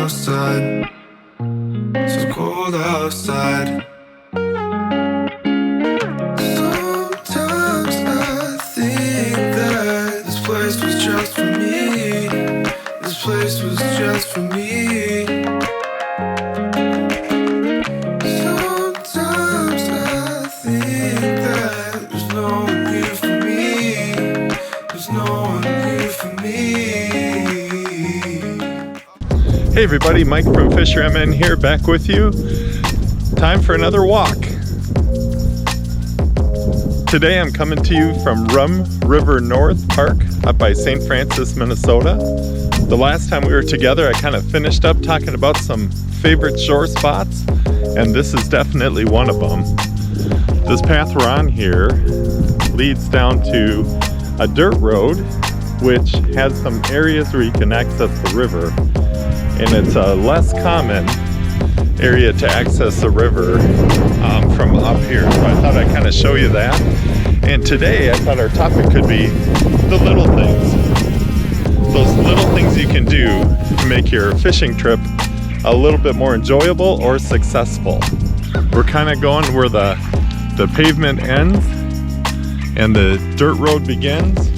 outside, so cold outside. Sometimes I think that this place was just for me. This place was just for me. Sometimes I think that there's no one here for me. There's no one here for me. Hey everybody, Mike from FisherMN here, back with you. Time for another walk. Today I'm coming to you from Rum River North Park up by St. Francis, Minnesota. The last time we were together I kind of finished up talking about some favorite shore spots, and this is definitely one of them. This path we're on here leads down to a dirt road which has some areas where you can access the river. And it's a less common area to access the river from up here. So I thought I'd kind of show you that. And today I thought our topic could be the little things. Those little things you can do to make your fishing trip a little bit more enjoyable or successful. We're kind of going where the pavement ends and the dirt road begins,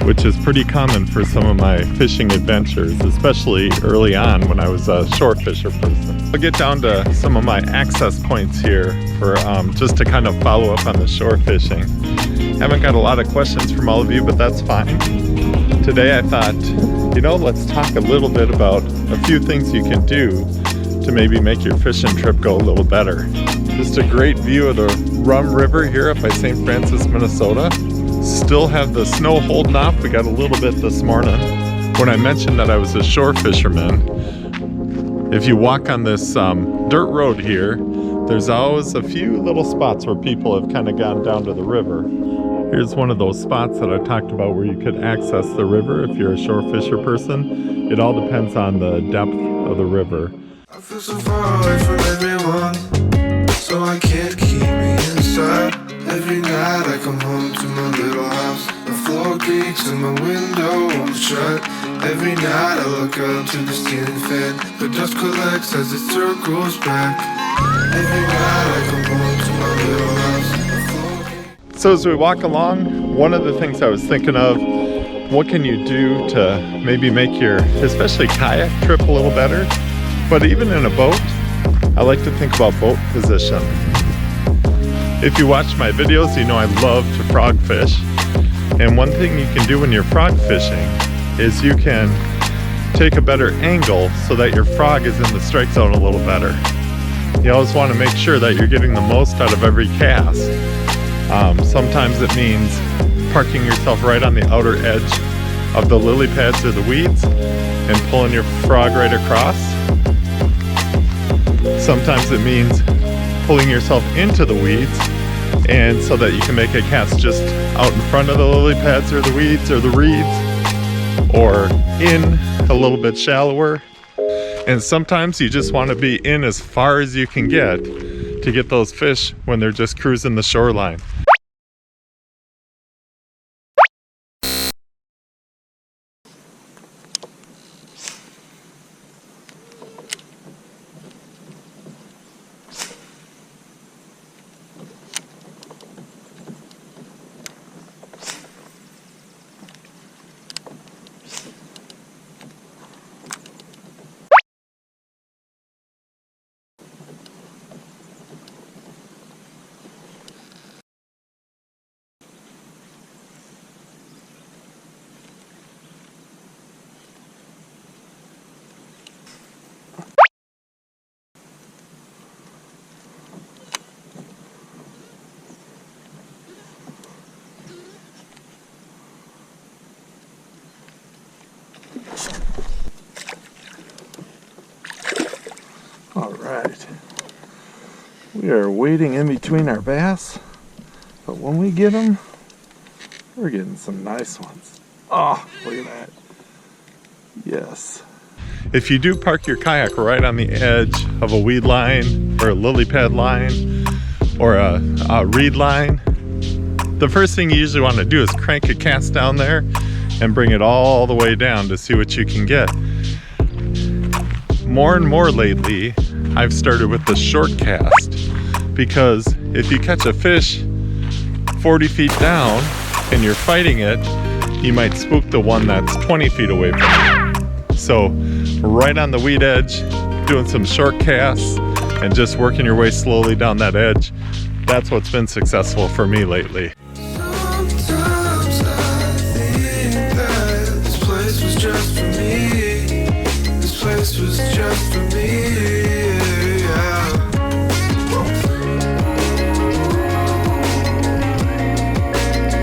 which is pretty common for some of my fishing adventures, especially early on when I was a shore fisher person. I'll get down to some of my access points here for just to kind of follow up on the shore fishing. Haven't got a lot of questions from all of you, but that's fine. Today I thought, you know, let's talk a little bit about a few things you can do to maybe make your fishing trip go a little better. Just a great view of the Rum River here up by St. Francis, Minnesota. Still have the snow holding off. We got a little bit this morning. When I mentioned that I was a shore fisherman, if you walk on this dirt road here, there's always a few little spots where people have kind of gone down to the river. Here's one of those spots that I talked about where you could access the river if you're a shore fisher person. It all depends on the depth of the river. I feel so far away from everyone, so I can't keep me inside. Every night I come home to my little house. The floor creaks and my window won't shut. Every night I look out to the ceiling fan. The dust collects as it circles back. Every night I come home to my little house. The floor creaks. So as we walk along, one of the things I was thinking of, what can you do to maybe make your, especially kayak trip a little better? But even in a boat, I like to think about boat position. If you watch my videos, you know I love to frog fish. And one thing you can do when you're frog fishing is you can take a better angle so that your frog is in the strike zone a little better. You always want to make sure that you're getting the most out of every cast. Sometimes it means parking yourself right on the outer edge of the lily pads or the weeds and pulling your frog right across. Sometimes it means pulling yourself into the weeds, and so that you can make a cast just out in front of the lily pads or the weeds or the reeds, or in a little bit shallower. And sometimes you just want to be in as far as you can get to get those fish when they're just cruising the shoreline. All right, we are waiting in between our bass, but when we get them, we're getting some nice ones. Oh, look at that. Yes. If you do park your kayak right on the edge of a weed line or a lily pad line or a reed line, the first thing you usually want to do is crank a cast down there and bring it all the way down to see what you can get. more and more lately, I've started with the short cast, because if you catch a fish 40 feet down and you're fighting it, you might spook the one that's 20 feet away from you. So right on the weed edge, doing some short casts and just working your way slowly down that edge, that's what's been successful for me lately. Sometimes I think that this place was just for me. This place was just for me. Yeah.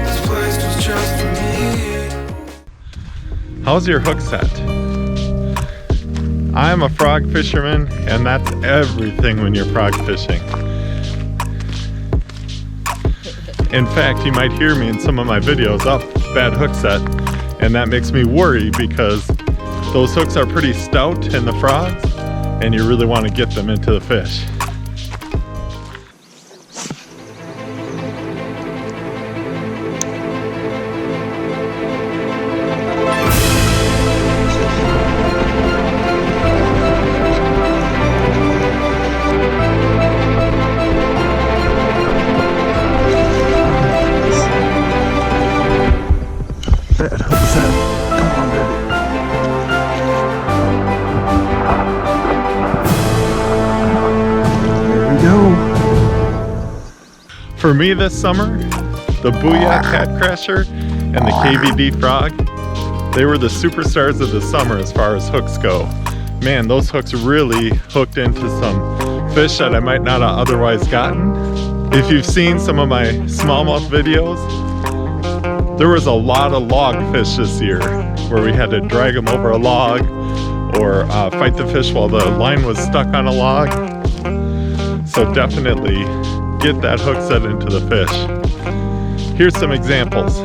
This place was just for me. How's your hook set? I'm a frog fisherman, and that's everything when you're frog fishing. In fact, you might hear me in some of my videos, bad hook set, and that makes me worry because those hooks are pretty stout in the frogs, and you really want to get them into the fish. For me this summer, the Booyah Cat Crasher and the KVD Frog, they were the superstars of the summer as far as hooks go. Man, those hooks really hooked into some fish that I might not have otherwise gotten. If you've seen some of my smallmouth videos, there was a lot of log fish this year where we had to drag them over a log or fight the fish while the line was stuck on a log. So definitely get that hook set into the fish. Here's some examples.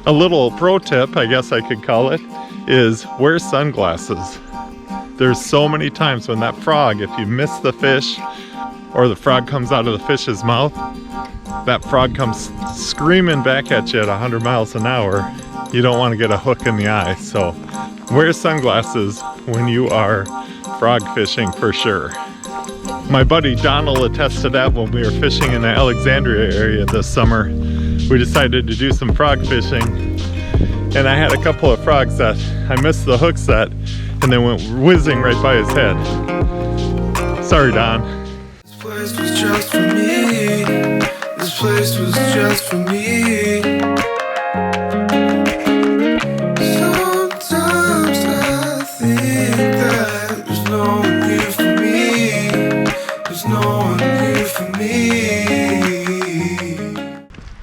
A little pro tip, I guess I could call it, is wear sunglasses. There's so many times when that frog, if you miss the fish or the frog comes out of the fish's mouth, that frog comes screaming back at you at 100 miles an hour. You don't want to get a hook in the eye, so wear sunglasses when you are frog fishing for sure. My buddy Don will attest to that. When we were fishing in the Alexandria area this summer, we decided to do some frog fishing, and I had a couple of frogs that I missed the hook set and they went whizzing right by his head. Sorry, Don. This place was just for me. This place was just for me. Sometimes I think that there's no one here for me. There's no one here for me.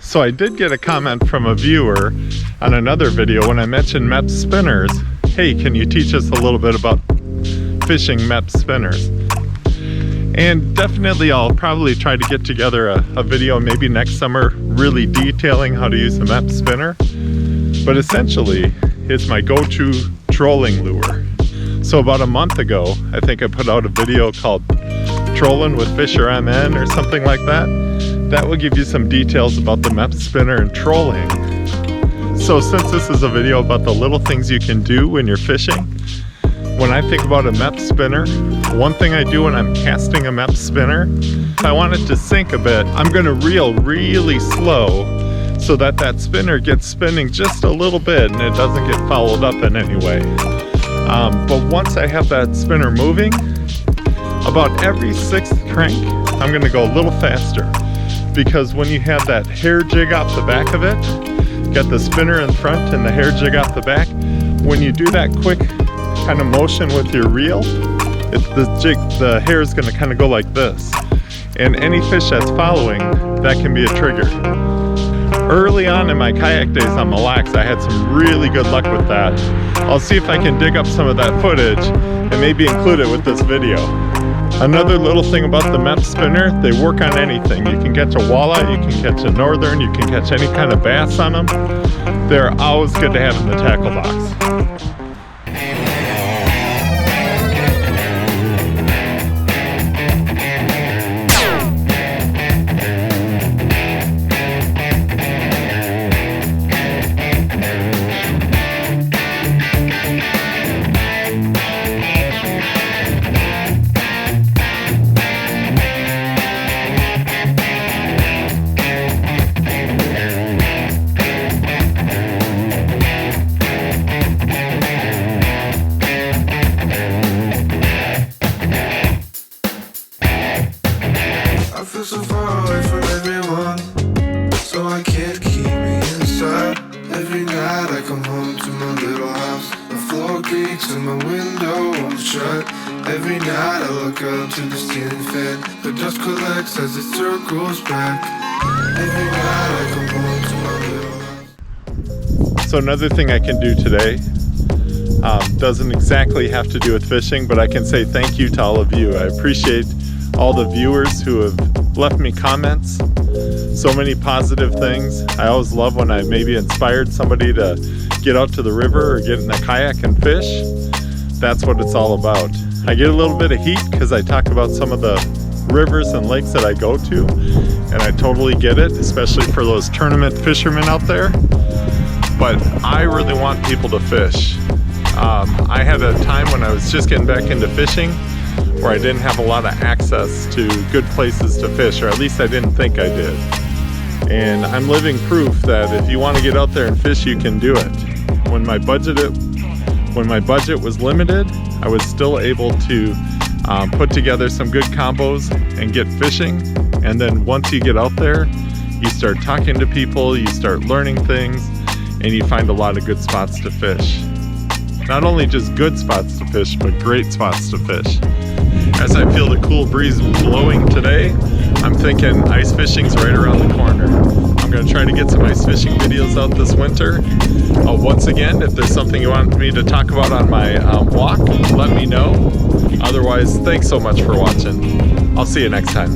So I did get a comment from a viewer on another video when I mentioned Mepps spinners. Hey, can you teach us a little bit about fishing Mepps spinners? And definitely I'll probably try to get together a video maybe next summer really detailing how to use the Mepps spinner. But essentially, it's my go-to trolling lure. So about a month ago, I think I put out a video called Trolling with FisherMN or something like that. That will give you some details about the Mepps spinner and trolling. So since this is a video about the little things you can do when you're fishing, when I think about a Mepps spinner, one thing I do when I'm casting a Mepps spinner, if I want it to sink a bit, I'm gonna reel really slow so that that spinner gets spinning just a little bit and it doesn't get fouled up in any way. But once I have that spinner moving, about every 6th crank, I'm gonna go a little faster. Because when you have that hair jig off the back of it, got the spinner in front and the hair jig off the back, when you do that quick kind of motion with your reel, the hair is going to kind of go like this. And any fish that's following, that can be a trigger. Early on in my kayak days on Mille Lacs, I had some really good luck with that. I'll see if I can dig up some of that footage and maybe include it with this video. Another little thing about the Mepps spinner, they work on anything. You can catch a walleye, you can catch a northern, you can catch any kind of bass on them. They're always good to have in the tackle box. I feel so far away from everyone, so I can't keep me inside. Every night I come home to my little house. The floor creaks and my window won't shut. Every night I look up to the ceiling fan. The dust collects as it circles back. Every night I come home to my little house. So another thing I can do today doesn't exactly have to do with fishing, but I can say thank you to all of you. I appreciate all the viewers who have left me comments, so many positive things. I always love when I maybe inspired somebody to get out to the river or get in a kayak and fish. That's what it's all about. I get a little bit of heat because I talk about some of the rivers and lakes that I go to, and I totally get it, especially for those tournament fishermen out there. But I really want people to fish. I had a time when I was just getting back into fishing where I didn't have a lot of access to good places to fish, or at least I didn't think I did. And I'm living proof that if you want to get out there and fish, you can do it. When my budget was limited, I was still able to put together some good combos and get fishing. And then once you get out there, you start talking to people, you start learning things, and you find a lot of good spots to fish. Not only just good spots to fish, but great spots to fish. As I feel the cool breeze blowing today, I'm thinking ice fishing's right around the corner. I'm going to try to get some ice fishing videos out this winter. Once again, if there's something you want me to talk about on my walk, let me know. Otherwise, thanks so much for watching. I'll see you next time.